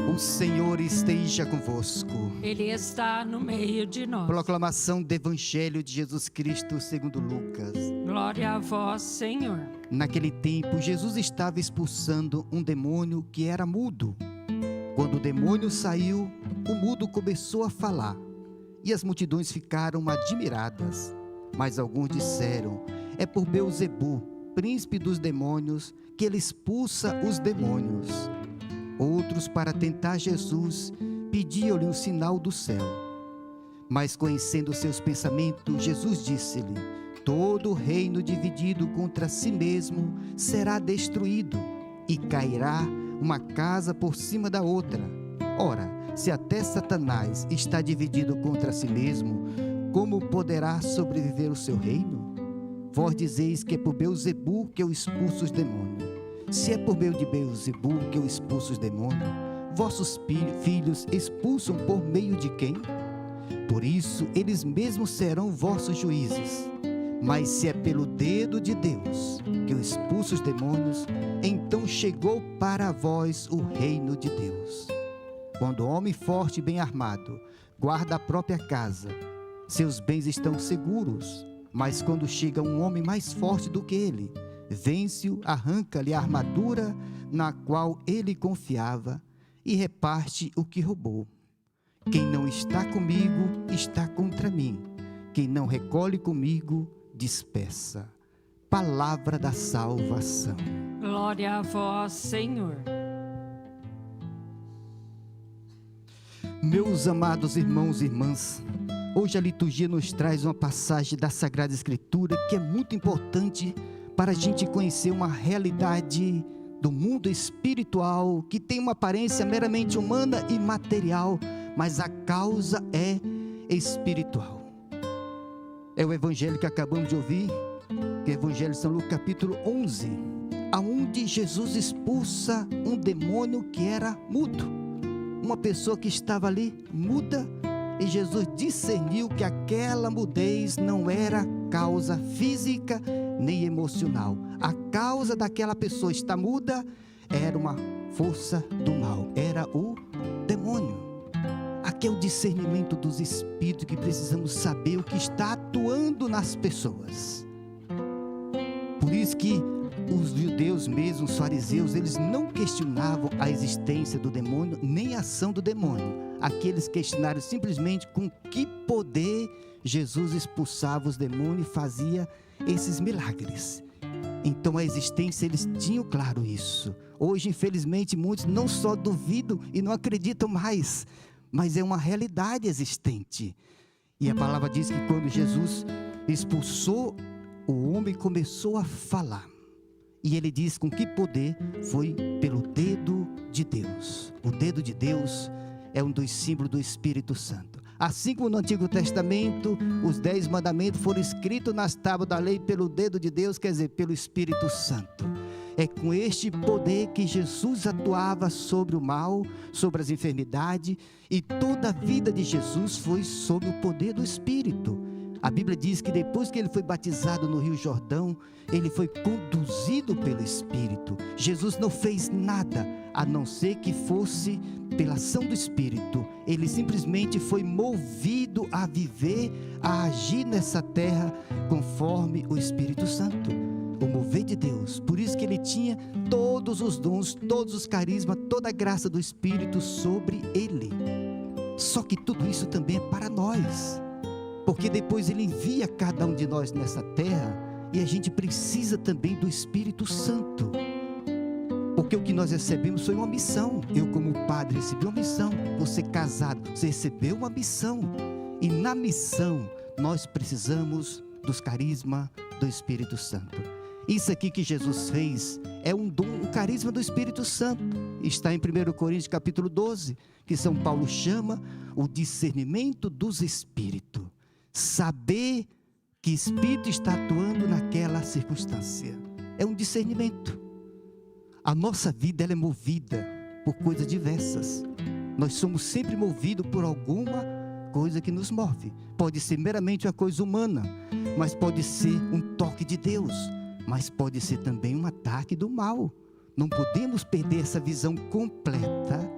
O Senhor esteja convosco. Ele está no meio de nós. Proclamação do Evangelho de Jesus Cristo segundo Lucas. Glória a vós, Senhor. Naquele tempo, Jesus estava expulsando um demônio que era mudo. Quando o demônio saiu, o mudo começou a falar, e as multidões ficaram admiradas. Mas alguns disseram: é por Beelzebu, príncipe dos demônios, que ele expulsa os demônios. Outros, para tentar Jesus, pediam-lhe um sinal do céu. Mas, conhecendo seus pensamentos, Jesus disse-lhe: todo reino dividido contra si mesmo será destruído, e cairá uma casa por cima da outra. Ora, se até Satanás está dividido contra si mesmo, como poderá sobreviver o seu reino? Vós dizeis que é por Beelzebu que eu expulso os demônios. Se é por meio de Beelzebu que eu expulso os demônios, vossos filhos expulsam por meio de quem? Por isso, eles mesmos serão vossos juízes. Mas se é pelo dedo de Deus que eu expulso os demônios, então chegou para vós o reino de Deus. Quando o homem forte e bem armado guarda a própria casa, seus bens estão seguros. Mas quando chega um homem mais forte do que ele, vence-o, arranca-lhe a armadura na qual ele confiava e reparte o que roubou. Quem não está comigo está contra mim. Quem não recolhe comigo, dispersa. Palavra da salvação. Glória a vós, Senhor. Meus amados irmãos e irmãs, hoje a liturgia nos traz uma passagem da Sagrada Escritura que é muito importante para a gente conhecer uma realidade do mundo espiritual que tem uma aparência meramente humana e material, mas a causa é espiritual. É o evangelho que acabamos de ouvir, que é o evangelho de São Lucas capítulo 11, aonde Jesus expulsa um demônio que era mudo, uma pessoa que estava ali muda, e Jesus discerniu que aquela mudez não era causa física nem emocional. A causa daquela pessoa estar muda era uma força do mal, era o demônio. Aqui é o discernimento dos espíritos, que precisamos saber o que está atuando nas pessoas. Por isso que os judeus mesmo, os fariseus, eles não questionavam a existência do demônio, nem a ação do demônio. Aqui eles questionaram simplesmente com que poder Jesus expulsava os demônios e fazia esses milagres. Então a existência, eles tinham claro isso. Hoje, infelizmente, muitos não só duvidam e não acreditam mais, mas é uma realidade existente. E a palavra diz que quando Jesus expulsou, o homem começou a falar. E ele diz com que poder? Foi pelo dedo de Deus. O dedo de Deus é um dos símbolos do Espírito Santo. Assim como no Antigo Testamento, os 10 mandamentos foram escritos nas tábuas da lei pelo dedo de Deus, quer dizer, pelo Espírito Santo. É com este poder que Jesus atuava sobre o mal, sobre as enfermidades, e toda a vida de Jesus foi sob o poder do Espírito. A Bíblia diz que depois que ele foi batizado no Rio Jordão, ele foi conduzido pelo Espírito. Jesus não fez nada a não ser que fosse pela ação do Espírito. Ele simplesmente foi movido a viver, a agir nessa terra conforme o Espírito Santo, o mover de Deus. Por isso que ele tinha todos os dons, todos os carismas, toda a graça do Espírito sobre ele. Só que tudo isso também é para nós, porque depois ele envia cada um de nós nessa terra, e a gente precisa também do Espírito Santo, porque o que nós recebemos foi uma missão. Eu, como padre, recebi uma missão. Você, casado, você recebeu uma missão, e na missão nós precisamos dos carismas do Espírito Santo. Isso aqui que Jesus fez é um dom, o carisma do Espírito Santo. Está em 1 Coríntios capítulo 12, que São Paulo chama o discernimento dos espíritos. Saber que espírito está atuando naquela circunstância. É um discernimento. A nossa vida, ela é movida por coisas diversas. Nós somos sempre movidos por alguma coisa que nos move. Pode ser meramente uma coisa humana, mas pode ser um toque de Deus, mas pode ser também um ataque do mal. Não podemos perder essa visão completa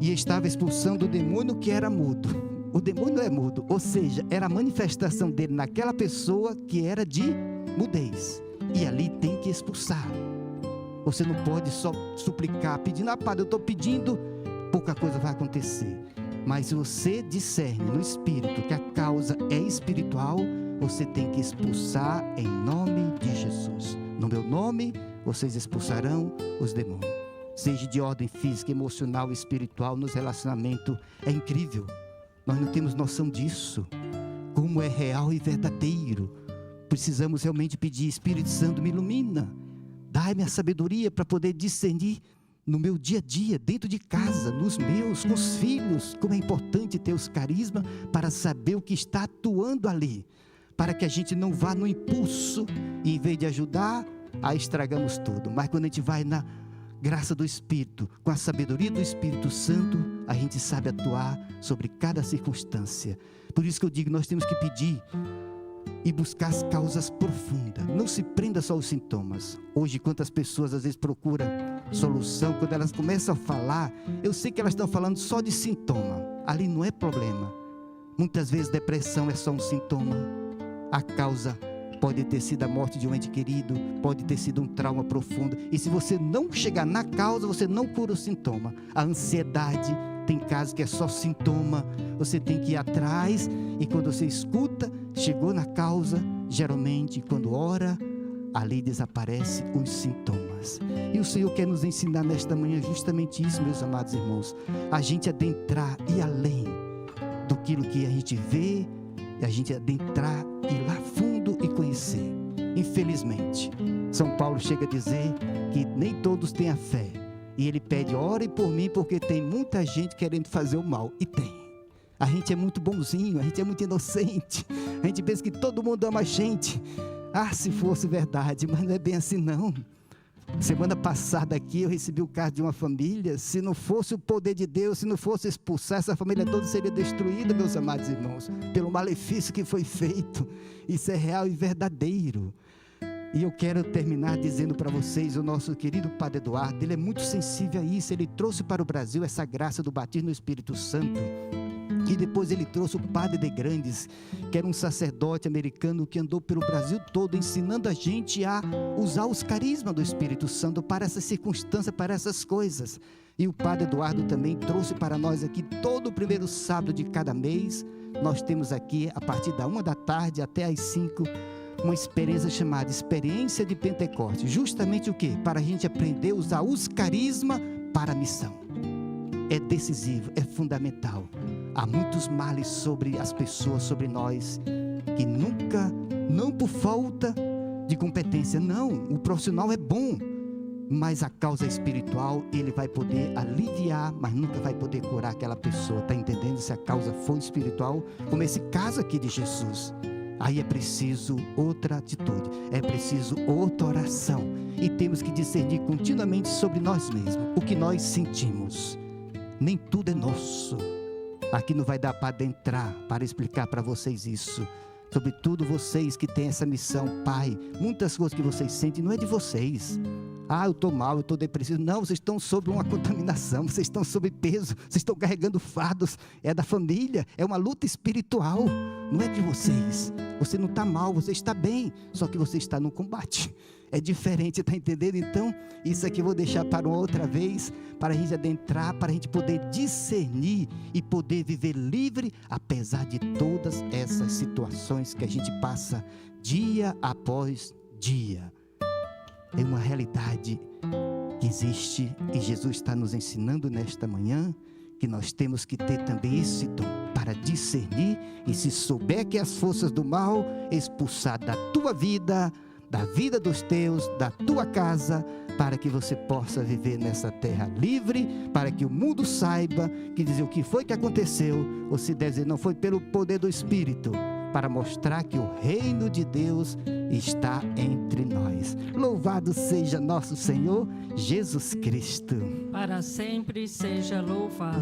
e estava expulsando o demônio que era mudo. O demônio é mudo, ou seja, era a manifestação dele naquela pessoa que era de mudez. E ali tem que expulsar. Você não pode só suplicar, pedindo, Padre, eu estou pedindo, pouca coisa vai acontecer. Mas se você discerne no espírito que a causa é espiritual, você tem que expulsar em nome de Jesus. No meu nome, vocês expulsarão os demônios. Seja de ordem física, emocional, espiritual, nos relacionamentos. É incrível. Nós não temos noção disso. Como é real e verdadeiro. Precisamos realmente pedir, Espírito Santo, me ilumina. Dai-me a sabedoria para poder discernir no meu dia a dia, dentro de casa, nos meus, com os filhos. Como é importante ter os carismas para saber o que está atuando ali. Para que a gente não vá no impulso e em vez de ajudar, aí estragamos tudo. Mas quando a gente vai na graça do Espírito, com a sabedoria do Espírito Santo, a gente sabe atuar sobre cada circunstância. Por isso que eu digo, nós temos que pedir e buscar as causas profundas. Não se prenda só aos sintomas. Hoje, quantas pessoas às vezes procuram solução, quando elas começam a falar, eu sei que elas estão falando só de sintoma. Ali não é problema. Muitas vezes depressão é só um sintoma. A causa pode ter sido a morte de um ente querido, pode ter sido um trauma profundo. E se você não chegar na causa, você não cura o sintoma. A ansiedade, tem casos que é só sintoma. Você tem que ir atrás e quando você escuta, chegou na causa, geralmente quando ora, ali desaparecem os sintomas. E o Senhor quer nos ensinar nesta manhã justamente isso, meus amados irmãos. A gente adentrar e além do que a gente vê, a gente adentrar, ir lá fundo e conhecer. Infelizmente, São Paulo chega a dizer que nem todos têm a fé. E ele pede, ore por mim, porque tem muita gente querendo fazer o mal. E tem. A gente é muito bonzinho, a gente é muito inocente. A gente pensa que todo mundo ama a gente. Ah, se fosse verdade, mas não é bem assim não. Semana passada aqui eu recebi o caso de uma família. Se não fosse o poder de Deus, se não fosse expulsar, essa família toda seria destruída, meus amados irmãos, pelo malefício que foi feito. Isso é real e verdadeiro. E eu quero terminar dizendo para vocês, o nosso querido Padre Eduardo, ele é muito sensível a isso. Ele trouxe para o Brasil essa graça do batismo no Espírito Santo. E depois ele trouxe o Padre de Grandes, que era um sacerdote americano que andou pelo Brasil todo ensinando a gente a usar os carismas do Espírito Santo para essas circunstâncias, para essas coisas. E o Padre Eduardo também trouxe para nós aqui todo o primeiro sábado de cada mês. Nós temos aqui a partir da 1 da tarde até às 5, uma experiência chamada Experiência de Pentecostes. Justamente o quê? Para a gente aprender a usar os carismas para a missão. É decisivo, é fundamental. Há muitos males sobre as pessoas, sobre nós, que nunca, não por falta de competência, não, o profissional é bom, mas a causa espiritual, ele vai poder aliviar, mas nunca vai poder curar aquela pessoa, está entendendo? Se a causa for espiritual, como esse caso aqui de Jesus, aí é preciso outra atitude, é preciso outra oração, e temos que discernir continuamente sobre nós mesmos, o que nós sentimos. Nem tudo é nosso. Aqui não vai dar para adentrar, para explicar para vocês isso. Sobretudo vocês que têm essa missão, Pai, muitas coisas que vocês sentem não é de vocês. Ah, eu estou mal, eu estou depressivo. Não, vocês estão sob uma contaminação, vocês estão sob peso, vocês estão carregando fardos, é da família, é uma luta espiritual, não é de vocês. Você não está mal, você está bem, só que você está no combate. É diferente, está entendendo? Então, isso aqui eu vou deixar para uma outra vez, para a gente adentrar, para a gente poder discernir e poder viver livre, apesar de todas essas situações que a gente passa dia após dia. É uma realidade que existe e Jesus está nos ensinando nesta manhã que nós temos que ter também esse dom para discernir e se souber que as forças do mal expulsar da tua vida, da vida dos teus, da tua casa, para que você possa viver nessa terra livre, para que o mundo saiba que dizer o que foi que aconteceu, ou se deve dizer, não foi pelo poder do Espírito, para mostrar que o reino de Deus está entre nós. Louvado seja nosso Senhor Jesus Cristo. Para sempre seja louvado.